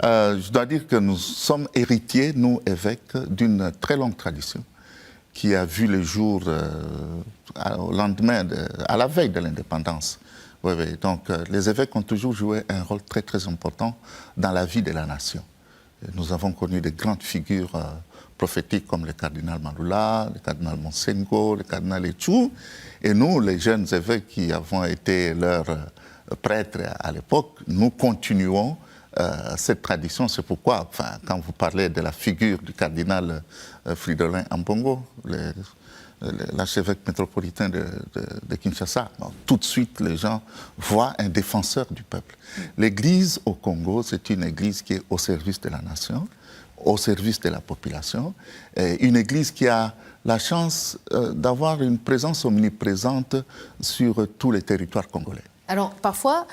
Je dois dire que nous sommes héritiers, nous, évêques, d'une très longue tradition qui a vu le jour au lendemain, à la veille de l'indépendance. Oui, oui. Donc, les évêques ont toujours joué un rôle très, très important dans la vie de la nation. Et nous avons connu de grandes figures prophétiques comme le cardinal Malula, le cardinal Monsengo, le cardinal Etchou. Et nous, les jeunes évêques qui avons été leurs prêtres à l'époque, nous continuons cette tradition. C'est pourquoi, enfin, quand vous parlez de la figure du cardinal Fridolin Ambongo, l'archevêque métropolitain de Kinshasa, donc, tout de suite les gens voient un défenseur du peuple. L'église au Congo, c'est une église qui est au service de la nation, au service de la population, et une église qui a la chance d'avoir une présence omniprésente sur tous les territoires congolais. Alors parfois,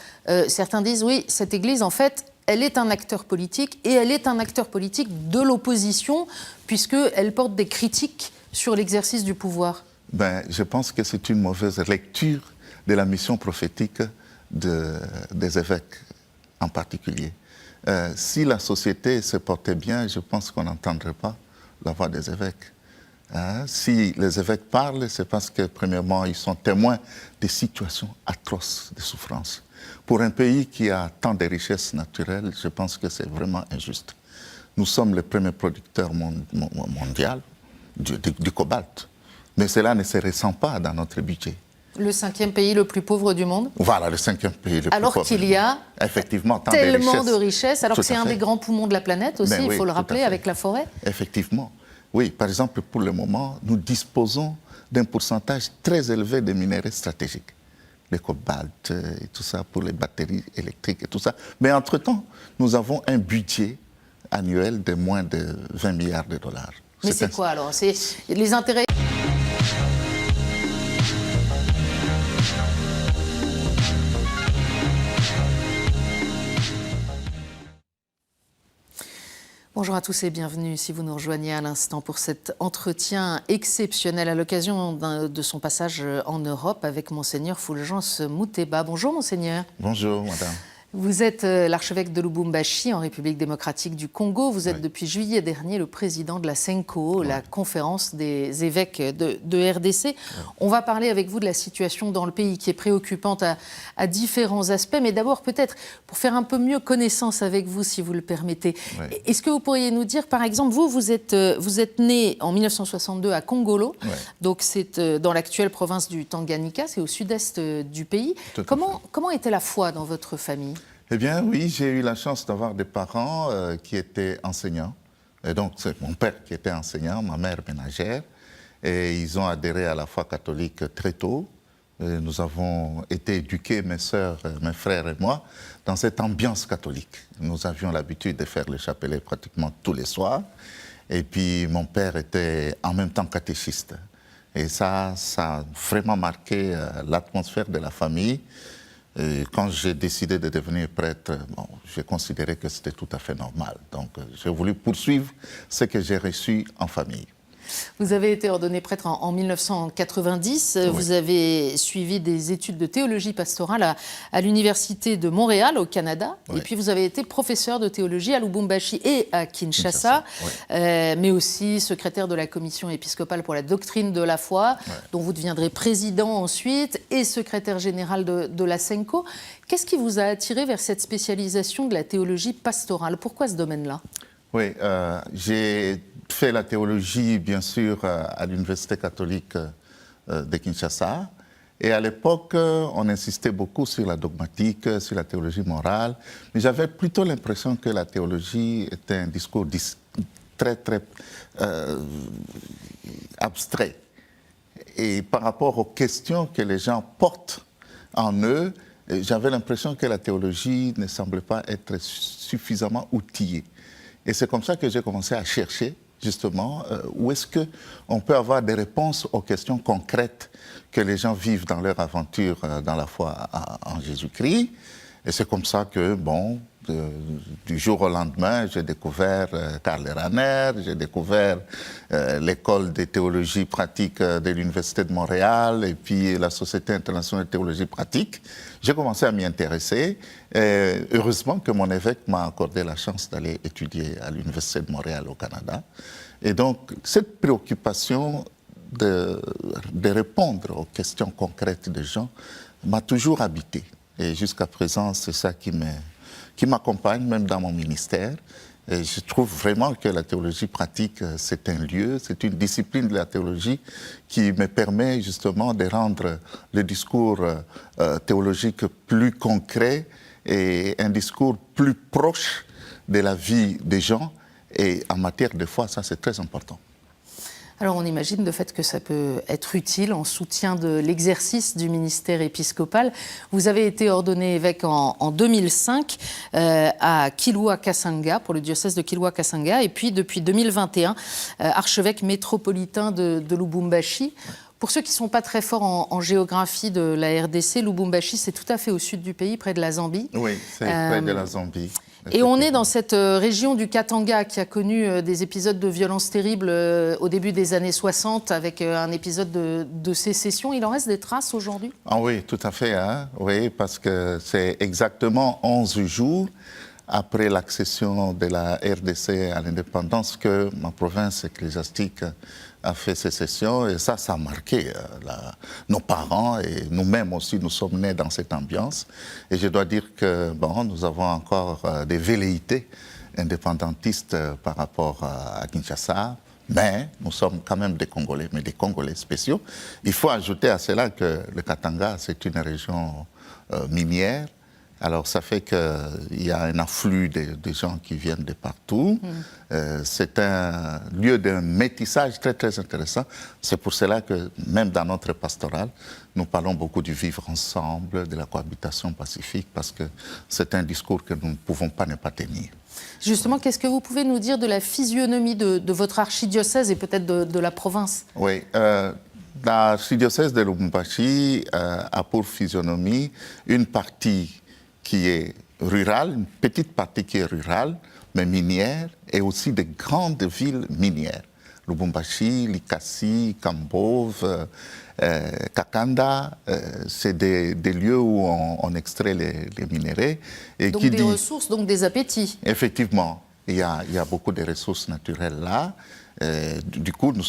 certains disent oui, cette église en fait, elle est un acteur politique et elle est un acteur politique de l'opposition puisqu'elle porte des critiques sur l'exercice du pouvoir. Ben, je pense que c'est une mauvaise lecture de la mission prophétique des évêques en particulier. Si la société se portait bien, je pense qu'on n'entendrait pas la voix des évêques. Si les évêques parlent, c'est parce que, premièrement, ils sont témoins des situations atroces de souffrance. Pour un pays qui a tant de richesses naturelles, je pense que c'est vraiment injuste. Nous sommes le premier producteur mondial du cobalt, mais cela ne se ressent pas dans notre budget. Le 5e pays le plus pauvre du monde. Voilà, le 5e pays le plus pauvre. Alors qu'il y a effectivement tellement de richesses, alors que c'est un des grands poumons de la planète aussi, il faut le rappeler, avec la forêt. Effectivement. Oui, par exemple, pour le moment, nous disposons d'un pourcentage très élevé de minerais stratégiques. Le cobalt et tout ça, pour les batteries électriques et tout ça. Mais entre-temps, nous avons un budget annuel de moins de 20 milliards de dollars. Mais c'est quoi alors? C'est les intérêts... Bonjour à tous et bienvenue si vous nous rejoignez à l'instant pour cet entretien exceptionnel à l'occasion de son passage en Europe avec Monseigneur Fulgence Muteba. Bonjour Monseigneur. Bonjour Madame. Vous êtes l'archevêque de Lubumbashi en République démocratique du Congo. Vous êtes depuis juillet dernier le président de la CENCO, la conférence des évêques de RDC. On va parler avec vous de la situation dans le pays qui est préoccupante à différents aspects. Mais d'abord peut-être pour faire un peu mieux connaissance avec vous, si vous le permettez. Est-ce que vous pourriez nous dire, par exemple, vous êtes né en 1962 à Kongolo. Donc c'est dans l'actuelle province du Tanganyika, c'est au sud-est du pays. Comment était la foi dans votre famille ? Eh bien, oui, j'ai eu la chance d'avoir des parents qui étaient enseignants. Et donc, c'est mon père qui était enseignant, ma mère ménagère. Et ils ont adhéré à la foi catholique très tôt. Et nous avons été éduqués, mes sœurs, mes frères et moi, dans cette ambiance catholique. Nous avions l'habitude de faire le chapelet pratiquement tous les soirs. Et puis, mon père était en même temps catéchiste. Et ça a vraiment marqué l'atmosphère de la famille. Et quand j'ai décidé de devenir prêtre, j'ai considéré que c'était tout à fait normal. Donc, j'ai voulu poursuivre ce que j'ai reçu en famille. Vous avez été ordonné prêtre en 1990. Vous avez suivi des études de théologie pastorale à l'Université de Montréal, au Canada. Et puis, vous avez été professeur de théologie à Lubumbashi et à Kinshasa, mais aussi secrétaire de la commission épiscopale pour la doctrine de la foi, dont vous deviendrez président ensuite, et secrétaire général de la CENCO. Qu'est-ce qui vous a attiré vers cette spécialisation de la théologie pastorale? Pourquoi ce domaine-là? Oui, j'ai fait la théologie, bien sûr, à l'Université catholique de Kinshasa. Et à l'époque, on insistait beaucoup sur la dogmatique, sur la théologie morale. Mais j'avais plutôt l'impression que la théologie était un discours très, très abstrait. Et par rapport aux questions que les gens portent en eux, j'avais l'impression que la théologie ne semblait pas être suffisamment outillée. Et c'est comme ça que j'ai commencé à chercher, justement, où est-ce qu'on peut avoir des réponses aux questions concrètes que les gens vivent dans leur aventure dans la foi en Jésus-Christ. Et c'est comme ça que, bon, du jour au lendemain, j'ai découvert Karl Rahner, j'ai découvert l'école de théologie pratique de l'Université de Montréal et puis la Société internationale de théologie pratique. J'ai commencé à m'y intéresser. Et heureusement que mon évêque m'a accordé la chance d'aller étudier à l'Université de Montréal au Canada. Et donc, cette préoccupation de répondre aux questions concrètes des gens m'a toujours habité. Et jusqu'à présent, c'est ça qui m'accompagne, même dans mon ministère. Et je trouve vraiment que la théologie pratique, c'est un lieu, c'est une discipline de la théologie qui me permet justement de rendre le discours théologique plus concret et un discours plus proche de la vie des gens. Et en matière de foi, ça c'est très important. Alors on imagine de fait que ça peut être utile en soutien de l'exercice du ministère épiscopal. Vous avez été ordonné évêque en 2005 à Kilwa-Kassanga, pour le diocèse de Kilwa-Kassanga, et puis depuis 2021, archevêque métropolitain de Lubumbashi. Pour ceux qui ne sont pas très forts en géographie de la RDC, Lubumbashi, c'est tout à fait au sud du pays, près de la Zambie. Oui, c'est près de la Zambie. Et on est dans cette région du Katanga qui a connu des épisodes de violence terribles au début des années 60 avec un épisode de sécession. Il en reste des traces aujourd'hui? Ah oui, tout à fait. Hein? Oui, parce que c'est exactement 11 jours après l'accession de la RDC à l'indépendance que ma province ecclésiastique a fait sécession. Et ça a marqué nos parents et nous-mêmes aussi, nous sommes nés dans cette ambiance. Et je dois dire que bon, nous avons encore des velléités indépendantistes par rapport à Kinshasa. Mais nous sommes quand même des Congolais, mais des Congolais spéciaux. Il faut ajouter à cela que le Katanga, c'est une région minière. Alors, ça fait qu'il y a un afflux de gens qui viennent de partout. C'est un lieu de métissage très, très intéressant. C'est pour cela que, même dans notre pastoral, nous parlons beaucoup du vivre ensemble, de la cohabitation pacifique, parce que c'est un discours que nous ne pouvons pas ne pas tenir. Justement, qu'est-ce que vous pouvez nous dire de la physionomie de votre archidiocèse et peut-être de la province? Oui, l'archidiocèse de Lubumbashi a pour physionomie une partie qui est rurale, une petite partie qui est rurale, mais minière, et aussi de grandes villes minières. Lubumbashi, Likasi, Kambove, Kakanda, c'est des lieux où on extrait les minéraux. Et donc des ressources, donc des appétits. Effectivement, il y a beaucoup de ressources naturelles là. Du coup, nous